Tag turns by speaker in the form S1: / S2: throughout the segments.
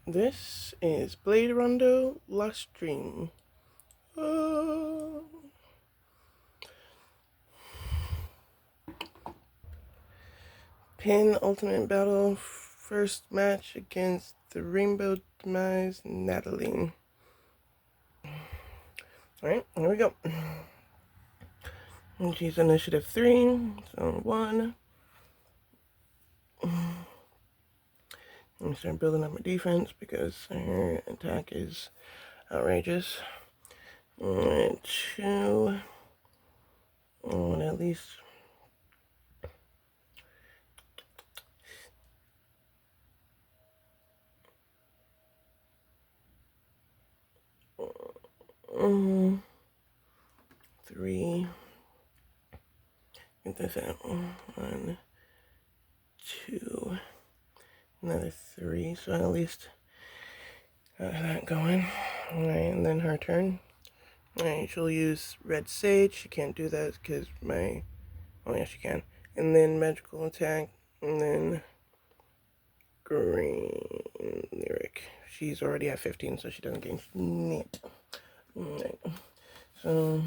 S1: This is Blade Rondo Lost Dream. Oh. PenUltimate Battle, first match against the Rainbow Demise Natalie. Alright, here we go. And she's initiative 3, so 1. I'm start building up my defense because her attack is outrageous. 2. And at least three. Get this out. 1, 2, another 3. So at least got that going. Alright, and then her turn. Alright, she'll use Red Sage. She can't do that because my... Oh, yeah, she can. And then magical attack. And then green lyric. She's already at 15, so she doesn't gain shit. Alright. So...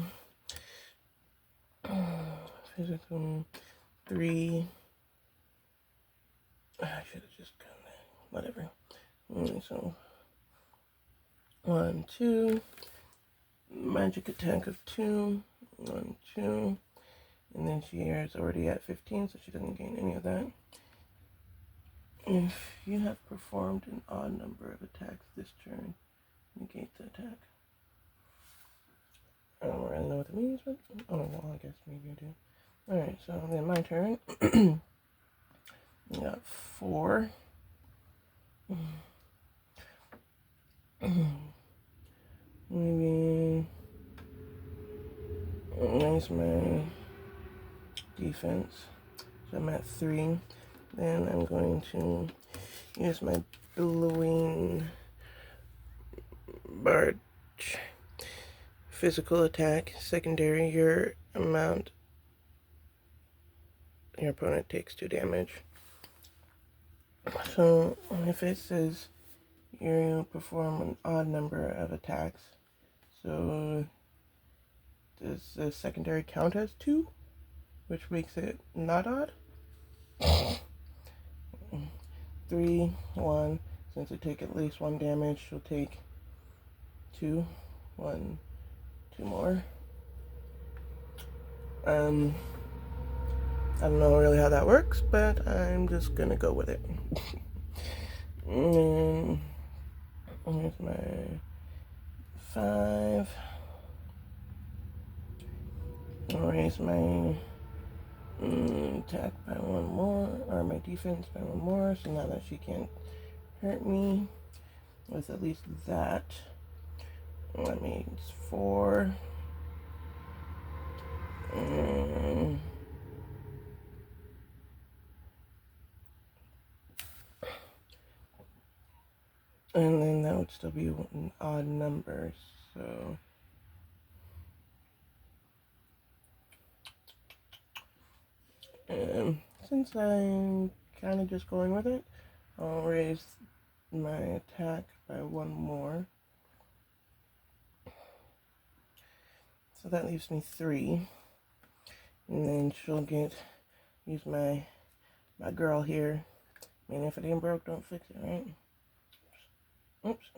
S1: physical 3. I should have just done that. Whatever. So 1, 2. Magic attack of 2. 1, 2. And then she is already at 15, so she doesn't gain any of that. If you have performed an odd number of attacks this turn, negate the attack. I don't really know what that means, but oh well, I guess maybe I do. Alright, so then my turn. We got 4. Maybe raise my defense. So I'm at 3. Then I'm going to use my Billowing Bardiche. Physical attack, secondary, your opponent takes 2 damage. So if it says you perform an odd number of attacks, so does the secondary count as 2? Which makes it not odd? 3, 1. Since I take at least 1 damage, she'll take 2. 1, 2 more. I don't know really how that works, but I'm just gonna go with it. And here's my 5. I'll raise my attack by 1 more, or my defense by 1 more, so now that she can't hurt me with at least that. That means 4. And then that would still be an odd number, so... since I'm kind of just going with it, I'll raise my attack by 1 more. So that leaves me 3. And then she'll use my girl here. I mean, if it ain't broke, don't fix it, right? Oops.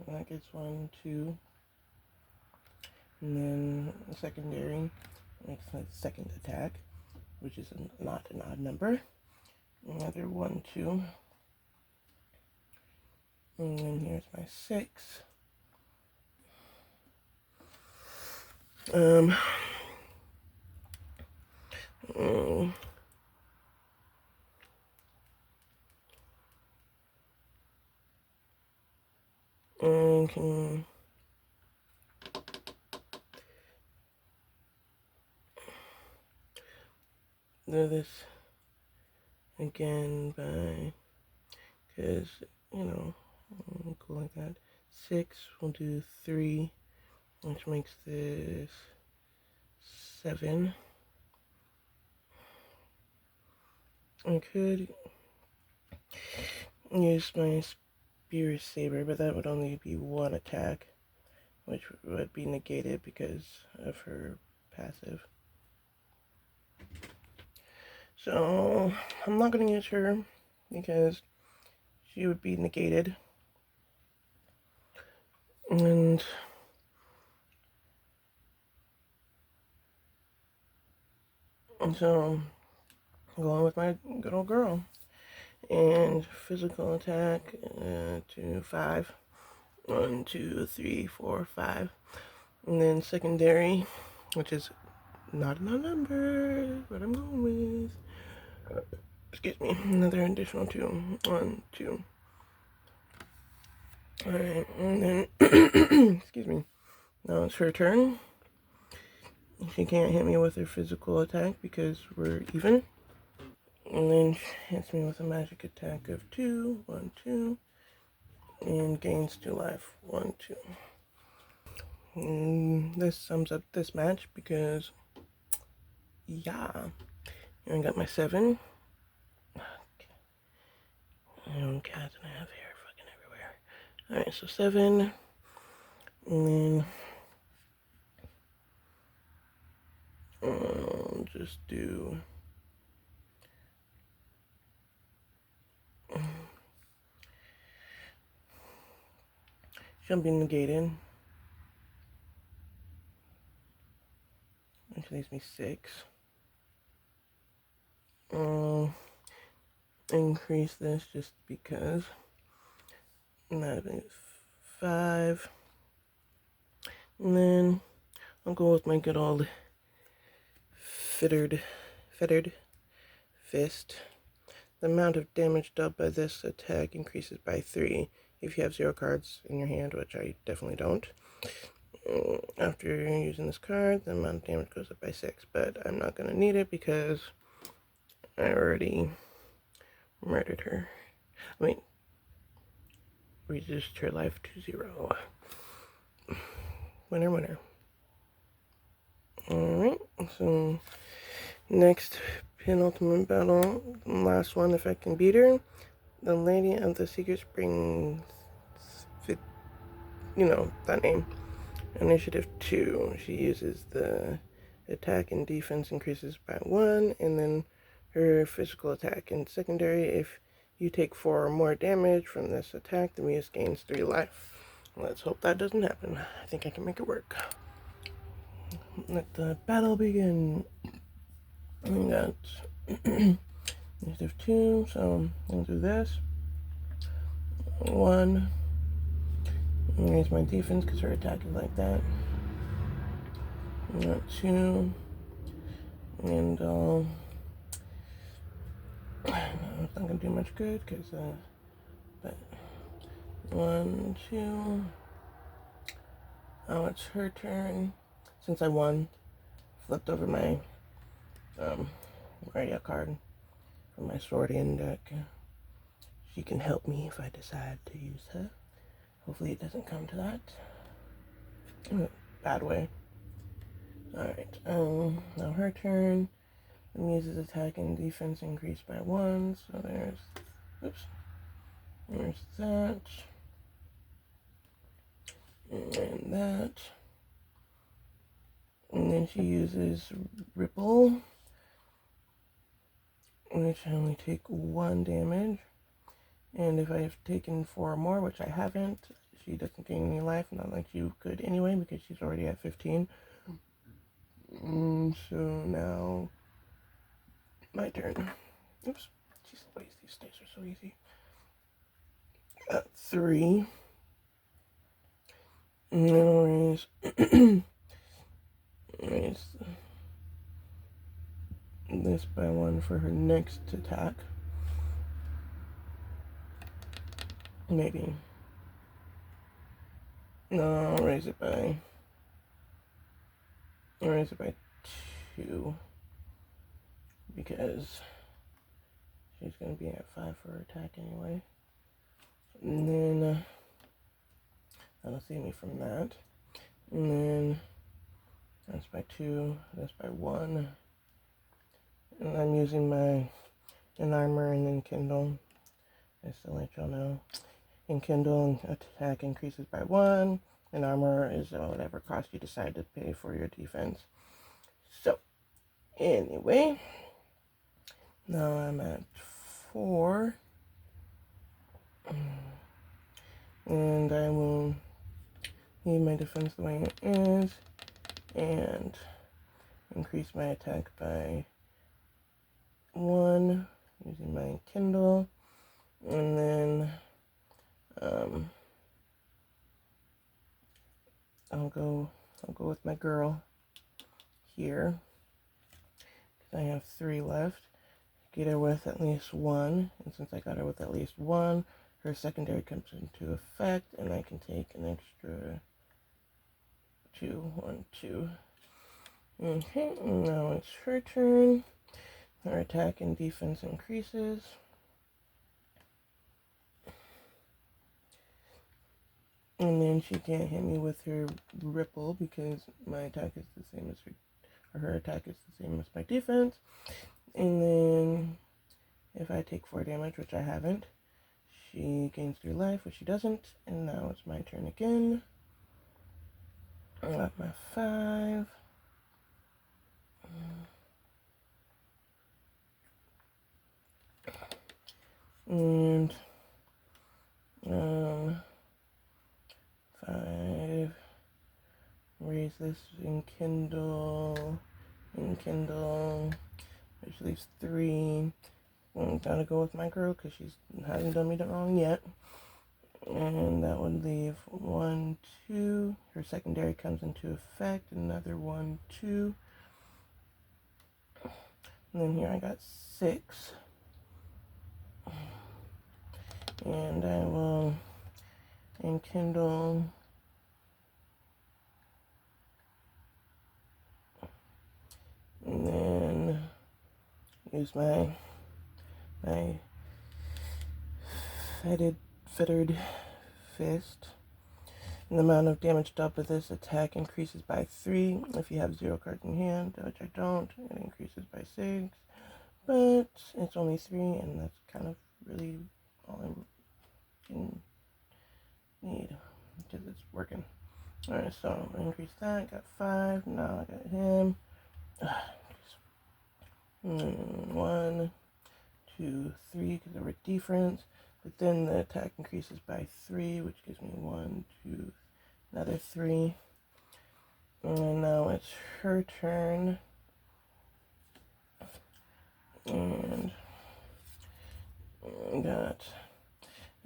S1: And that gets 1, 2. And then the secondary makes my second attack, which is not an odd number. Another 1, 2. And then here's my 6. And can do this again by, because, you know, go like that. 6, we'll do 3, which makes this 7. I could use my Spurious Saber, but that would only be one attack, which would be negated because of her passive. So I'm not going to use her because she would be negated. And so I'm going with my good old girl. And physical attack to 5. 1, 2, 3, 4, 5. And then secondary, which is not in a number, but I'm going with. Excuse me, another additional 2. 1, 2. Alright, and then, excuse me, now it's her turn. She can't hit me with her physical attack because we're even. And then she hits me with a magic attack of 2. 1, 2. And gains 2 life. 1, 2. And this sums up this match because, yeah. I got my 7. I own cats and I have hair fucking everywhere. Alright, so 7. And then I'll just do she'll be negated, which leaves me 6. I'll increase this just because. And that is 5. And then I'll go with my good old Fettered Fist. The amount of damage dealt by this attack increases by 3 if you have 0 cards in your hand, which I definitely don't. After using this card, the amount of damage goes up by 6, but I'm not going to need it because I already murdered her. I mean, reduced her life to 0. Winner, winner. Alright, so next penultimate battle, last one if I can beat her. The Lady of the Secret Springs, you know, that name. Initiative 2, she uses the attack and defense increases by 1, and then her physical attack and secondary. If you take 4 or more damage from this attack, the Muse gains 3 life. Let's hope that doesn't happen. I think I can make it work. Let the battle begin. We got initiative 2, so I'll do this. 1. Raise my defense because her attack is like that. We got 2. And no, it's not gonna do much good because but 1, 2. Oh, it's her turn. Since I won, flipped over my area card from my Swordian deck. She can help me if I decide to use her. Hopefully it doesn't come to that. In a bad way. Alright, now her turn. The Muse's attack and defense increased by 1, so there's, oops, there's that. And that. And then she uses Ripple, which I only take 1 damage. And if I've taken 4 or more, which I haven't, she doesn't gain any life, not like you could anyway, because she's already at 15. So now, my turn. Oops, jeez Louise, these days are so easy. 3. And then I'll raise this by 1 for her next attack. Maybe. No, I'll raise it by 2 because she's going to be at 5 for her attack anyway. And then that'll save me from that. And then that's by 2, that's by 1. And I'm using my Enarmor and Enkindle. Just to let y'all know. Enkindle attack increases by 1. Enarmor is whatever cost you decide to pay for your defense. So, anyway, now I'm at 4. And I will leave my defense the way it is and increase my attack by 1 using my Enkindle. And then I'll go with my girl here. I have 3 left. Get her with at least 1, and since I got her with at least 1, her secondary comes into effect, and I can take an extra 2, 1, 2. Okay, now it's her turn. Her attack and defense increases. And then she can't hit me with her ripple because my attack is the same as her attack is the same as my defense. And then if I take 4 damage, which I haven't, she gains 3 life, which she doesn't. And now it's my turn again. I got my 5. And 5. Raise this Enkindle, which leaves 3. Gotta go with my girl because she hasn't done me wrong yet. And that would leave 1, 2. Her secondary comes into effect. Another 1, 2. And then here I got 6. And I will Enkindle. And then use my Fettered Fist. And the amount of damage dealt with this attack increases by 3 if you have 0 cards in hand, which I don't. It increases by 6, but it's only 3, and that's kind of really all I can need because it's working. Alright, so I increased that. Got 5. Now I got him. 1, 2, 3 because of a difference. But then the attack increases by 3, which gives me 1, 2, another 3. And now it's her turn. And got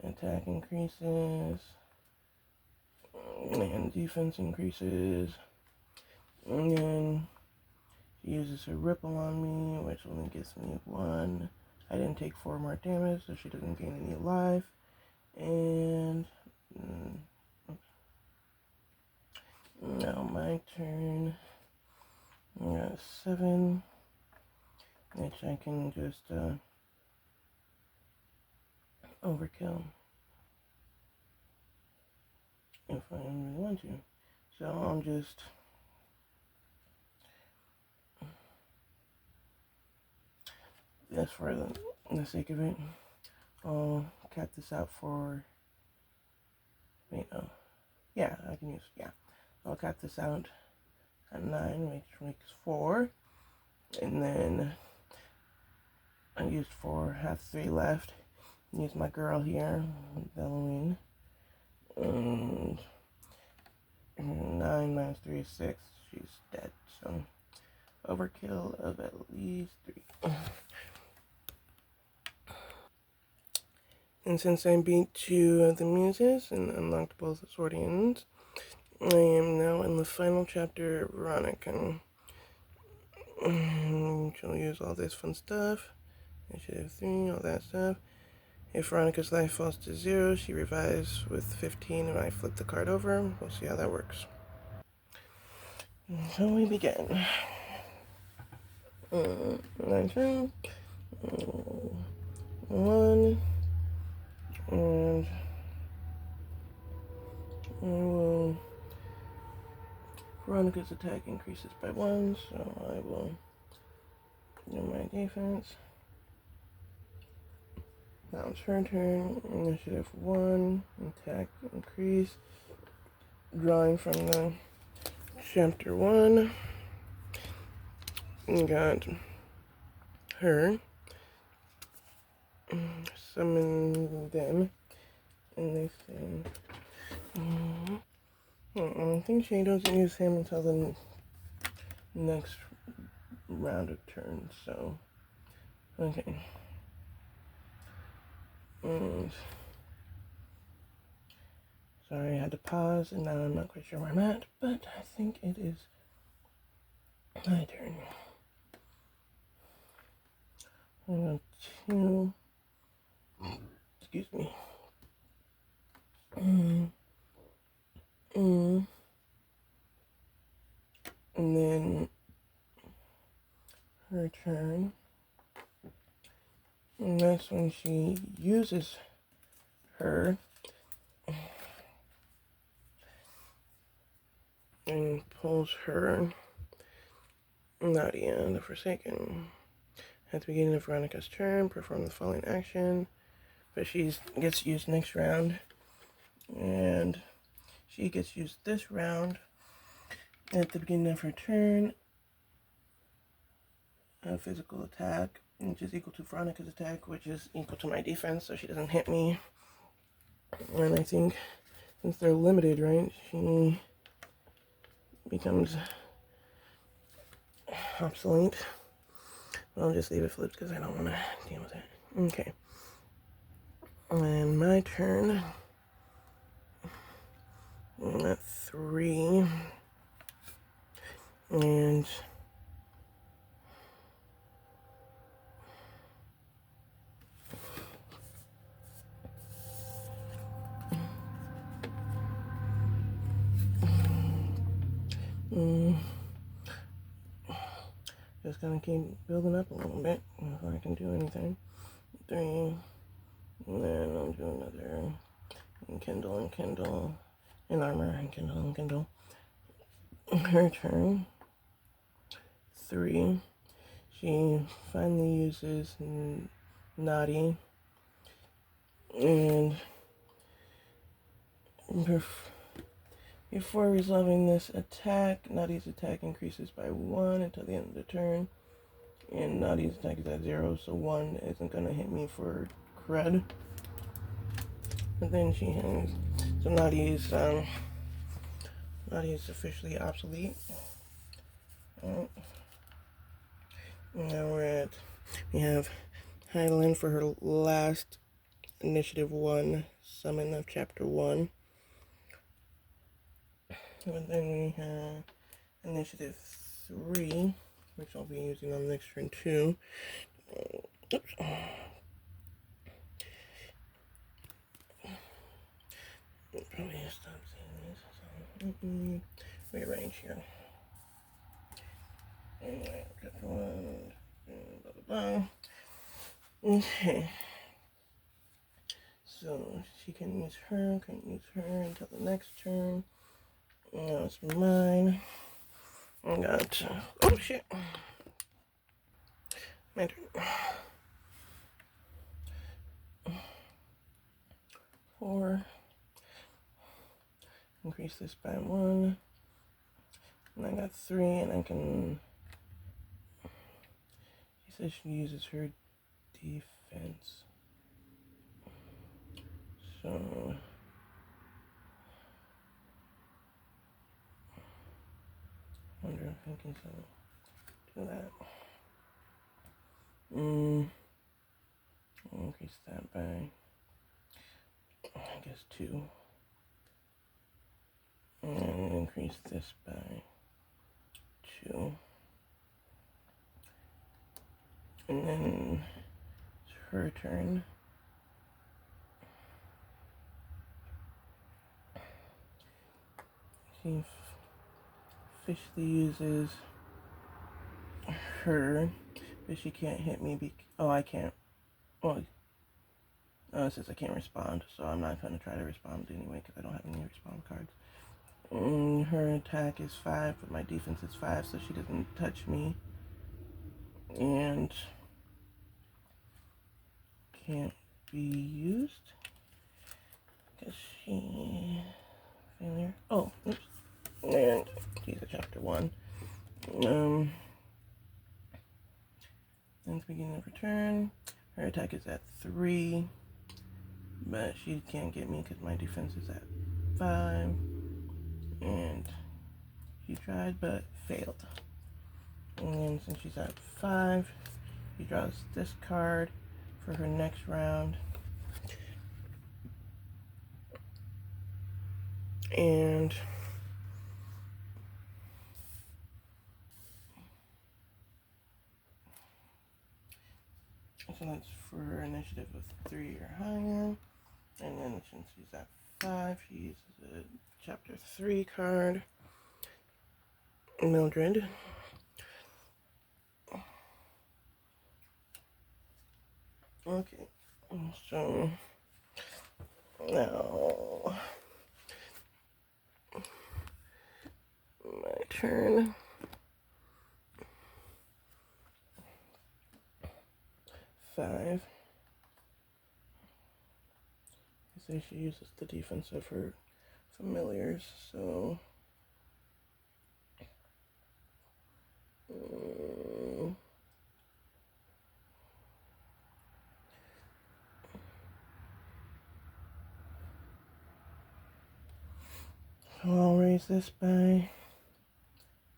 S1: attack increases. And defense increases. And then she uses her ripple on me, which only gives me 1. I didn't take 4 more damage, so she doesn't gain any life. And now my turn. I got 7, which I can just overkill if I really want to. So I'll just just for the sake of it, I'll cap this out for, wait, oh, yeah, I can use, yeah, I'll cap this out at 9, which makes 4, and then I used 4, have 3 left, use my girl here, Billowing, and 9 minus 3 is 6, she's dead, so overkill of at least 3. And since I beat 2 of the muses and unlocked both the Swordians, I am now in the final chapter of Veronica. She'll use all this fun stuff. Initiative 3, all that stuff. If Veronica's life falls to 0, she revives with 15 and I flip the card over. We'll see how that works. So we begin. 9, 1, and I will. Veronica's attack increases by 1, so I will do my defense. Now it's her turn. Initiative 1. Attack increase. Drawing from the chapter 1. We got her. Summon them. And they say... I think she doesn't use him until the next round of turns, so... Okay. Sorry, I had to pause, and now I'm not quite sure where I'm at, but I think it is my turn. I got 2. Excuse me. And then her turn. And that's when she uses her and pulls her Nadie the Forsaken. At the beginning of Veronica's turn, perform the following action, but she gets used next round, and she gets used this round. At the beginning of her turn, a physical attack, which is equal to Veronica's attack, which is equal to my defense, so she doesn't hit me. And I think since they're limited, right, she becomes obsolete. I'll just leave it flipped because I don't want to deal with it. Okay. And my turn. I'm at 3. And just gonna keep building up a little bit before I can do anything. 3, and then I'll do another Enkindle, Enarmor, Enkindle. Her turn. 3. She finally uses Nadie, and before resolving this attack, Nadie's attack increases by 1 until the end of the turn. And Nadie's attack is at 0, so 1 isn't going to hit me for cred. But then she has... So Nadie's officially obsolete. Now we have Hideleine for her last Initiative 1 summon of Chapter 1. And then we have Initiative 3, which I'll be using on the next turn too. Oops. Probably stop saying this. So, rearrange here. Anyway, got one. Blah, blah, blah. Okay. So she can use her until the next turn. Now it's mine. I got, oh shit. My turn. 4. Increase this by 1. And I got 3, and I can, she says she uses her defense. So, I wonder if I can do that. I'll increase that by, I guess, 2. And increase this by 2. And then it's her turn. She officially uses her, but she can't hit me. Oh, I can't. Well, it says I can't respond, so I'm not going to try to respond anyway because I don't have any respond cards. Her attack is 5, but my defense is 5, so she doesn't touch me. And can't be used. Because she... failure. Oh, oops. And she's a chapter 1. Since beginning of her turn, her attack is at 3. But she can't get me because my defense is at 5. And she tried but failed. And then since she's at 5, she draws this card for her next round. And so that's for initiative of 3 or higher. And then since she's at 5, she uses a chapter 3 card. Mildred. Okay, so now my turn. 5. So she uses the defense of her familiars, so I'll raise this by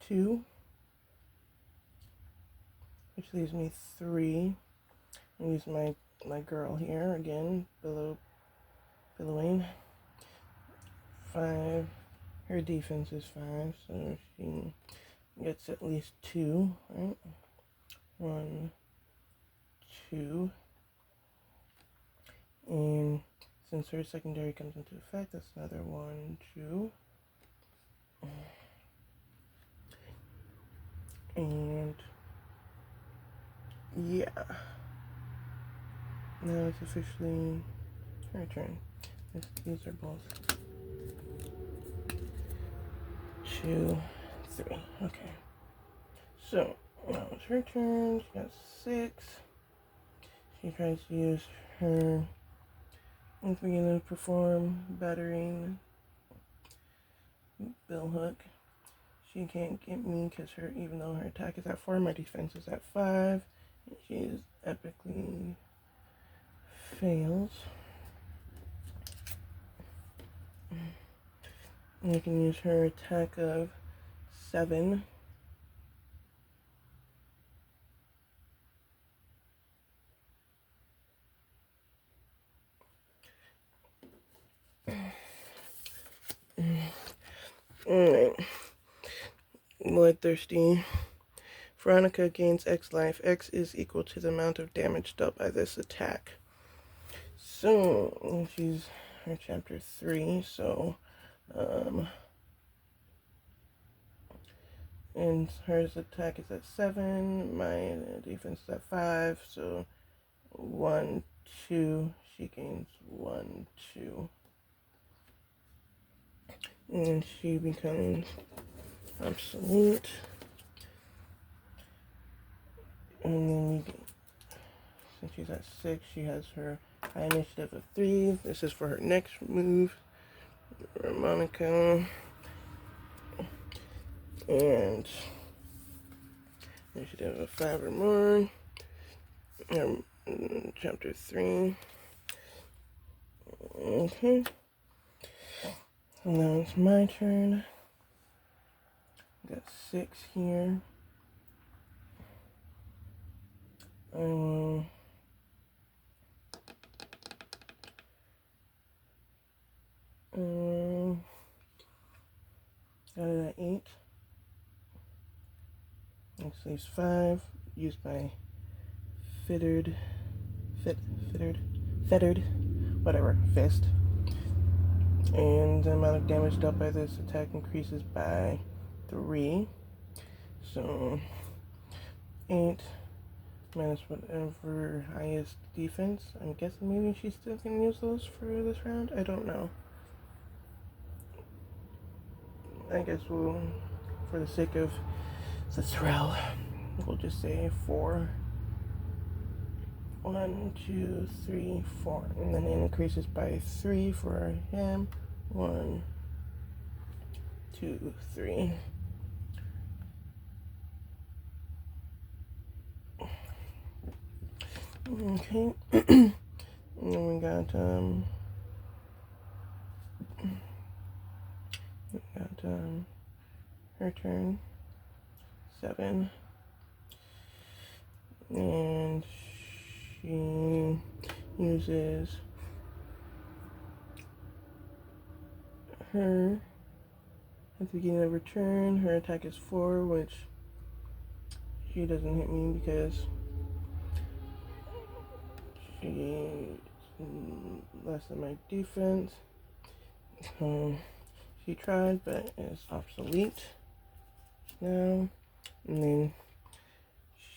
S1: 2, which leaves me 3. I'll use my girl here again, Billowing. 5. Her defense is 5, so she gets at least 2, right? 1, 2. And since her secondary comes into effect, that's another 1, 2. And yeah. Now it's officially her turn. These are both 2, 3. Okay. So now it's her turn. She got 6. She tries to use her beginning to perform battering bill hook. She can't get me because even though her attack is at 4, my defense is at 5. She is epically fails. And you can use her attack of 7. Alright. Bloodthirsty. Veronica gains X life. X is equal to the amount of damage dealt by this attack. So, she's her chapter 3, so, and hers attack is at 7, my defense is at 5, so 1, 2, she gains 1, 2. And she becomes obsolete. And then since she's at 6, she has her high initiative of 3. This is for her next move. Remoinca. And initiative of 5 or more. Chapter 3. Okay. So now it's my turn. Got 6 here. I will got it at 8. Next leaves 5. Used by Fettered Fist. And the amount of damage dealt by this attack increases by 3. So 8 minus whatever highest defense. I'm guessing maybe she's still gonna use those for this round. I don't know. I guess we'll, for the sake of the thrill, we'll just say 4. 1, 2, 3, 4. And then it increases by 3 for him. 1, 2, 3. Okay. And then we got her turn. 7. And she uses her at the beginning of her turn. Her attack is 4, which she doesn't hit me because she's less than my defense. She tried, but is obsolete now. And then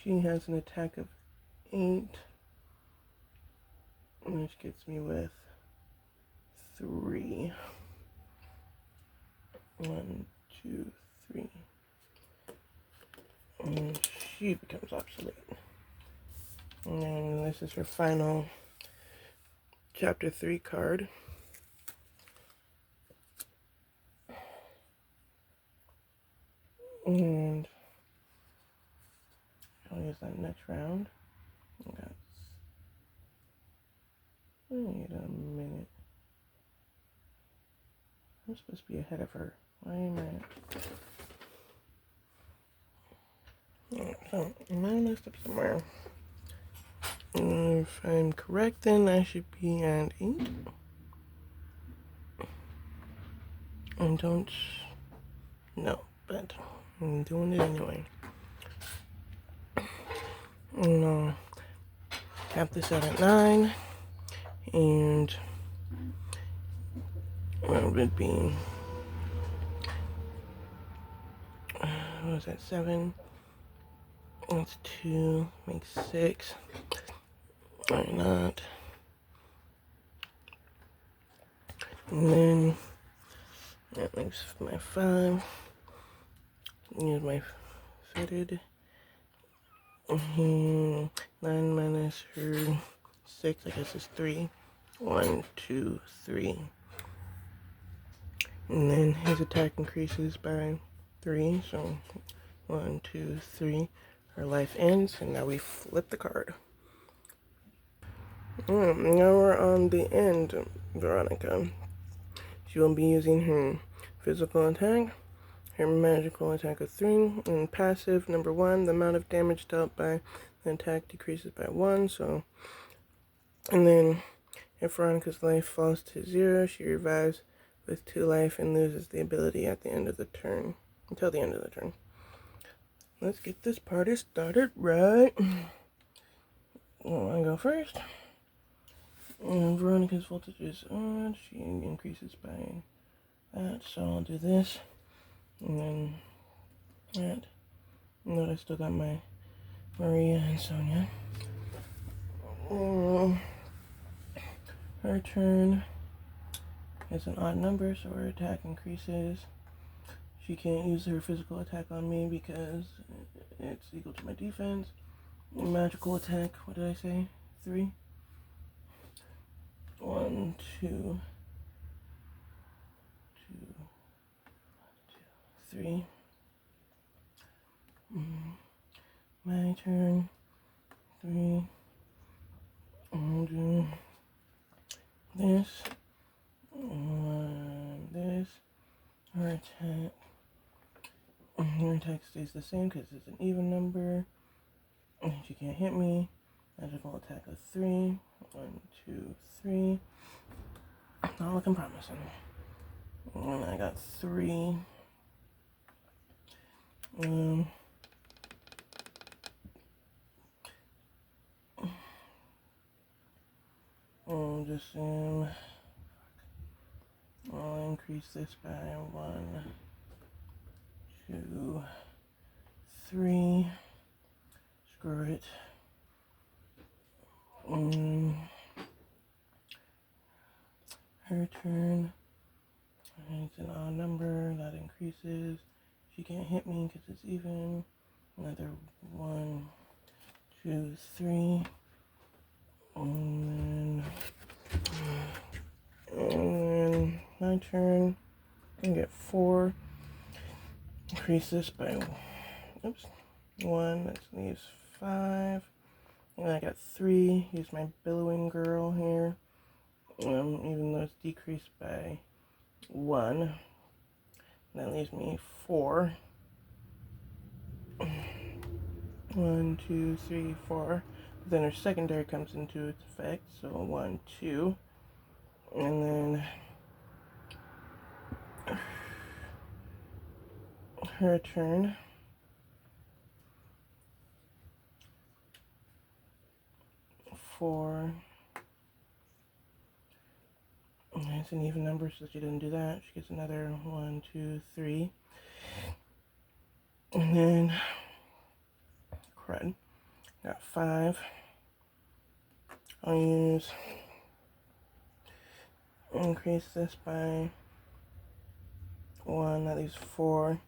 S1: she has an attack of 8, which gets me with 3. 1, 2, 3. And she becomes obsolete. And then this is her final Chapter 3 card. And I'll use that next round. Wait a minute. I'm supposed to be ahead of her. Why am I? So, I messed up somewhere. If I'm correct, then I should be at 8. I don't know, but I'm doing it anyway. And I'll cap this out at 9. And what would be, what was that, 7? That's 2, makes 6. Why not? And then that makes my 5. Use my fettered. 9 minus her 6, I guess is 3. 1, 2, 3. And then his attack increases by 3, so 1, 2, 3. Her life ends, and now we flip the card. Now we're on the End Veronica. She will be using her physical attack, her magical attack of 3, and passive number 1. The amount of damage dealt by the attack decreases by 1. So, and then if Veronica's life falls to 0, she revives with 2 life and loses the ability at the end of the turn, until the end of the turn. Let's get this party started right. I go first. And Veronica's voltage is on. She increases by that, so I'll do this. And then that. Note I still got my Maria and Sonia. Her turn is an odd number, so her attack increases. She can't use her physical attack on me because it's equal to my defense. Magical attack, what did I say? 3. 1, 2, 3. My turn. 3. I'll do this. This. Her attack. Her attack stays the same because it's an even number. She can't hit me. Magical attack of 3. 1, 2, 3. Not looking promising. And I got 3. I'll just I'll increase this by 1, 2, 3. Screw it. Her turn. It's an odd number that increases. She can't hit me because it's even. Another 1, 2, 3. And then my turn. I get 4. Increase this by, oops, 1. That leaves 5. And I got 3. Use my Billowing Girl here. Even though it's decreased by 1. That leaves me 4. 1, 2, 3, 4. But then her secondary comes into its effect. So 1, 2. And then her turn. 4. It's an even number, so she didn't do that. She gets another 1, 2, 3. And then, crud. Got 5. I'll increase this by 1, that leaves 4.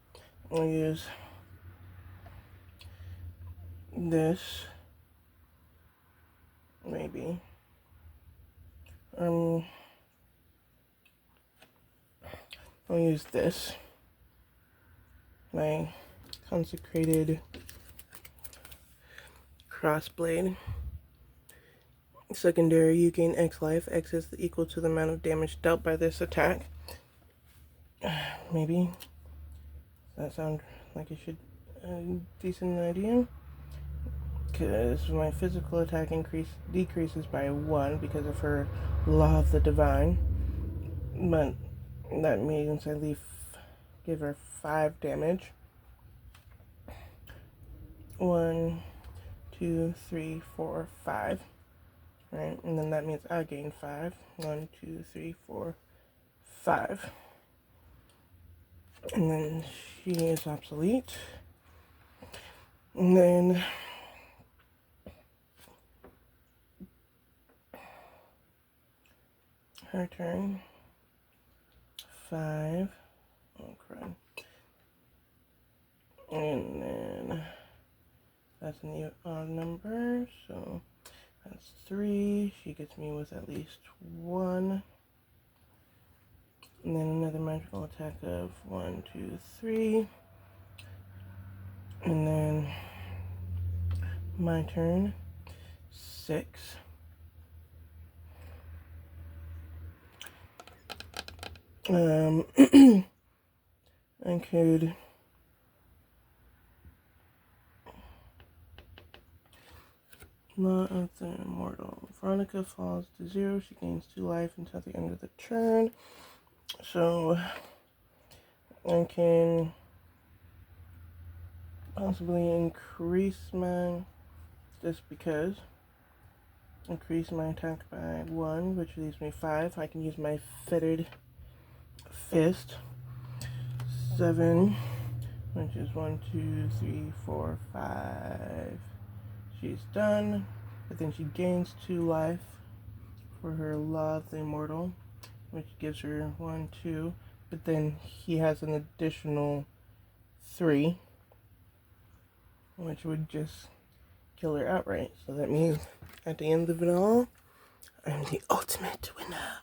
S1: I'll use this, maybe. I'll use this, my Consecrated CrossBlade. Secondary, you gain X life. X is equal to the amount of damage dealt by this attack. Maybe. Does that sound like it should a decent idea? Because my physical attack decreases by 1 because of her Law of the Divine. But that means I give her 5 damage. 1, 2, 3, 4, 5. Right, and then that means I gain 5. 1, 2, 3, 4, 5. And then she is obsolete. And then her turn. 5. Oh, crud. And then that's an odd number, so that's 3. She gets me with at least 1. And then another magical attack of 1, 2, 3. And then my turn. 6. I could Law of the Immortal. Veronica falls to 0. She gains 2 life until the end of the turn. So I can possibly increase my attack by 1, which leaves me 5. I can use my Fettered Fist. 7, which is 1, 2, 3, 4, 5. She's done, but then she gains 2 life for her Law of the Immortal, which gives her 1, 2, but then he has an additional 3, which would just kill her outright. So that means at the end of it all, I'm the ultimate winner.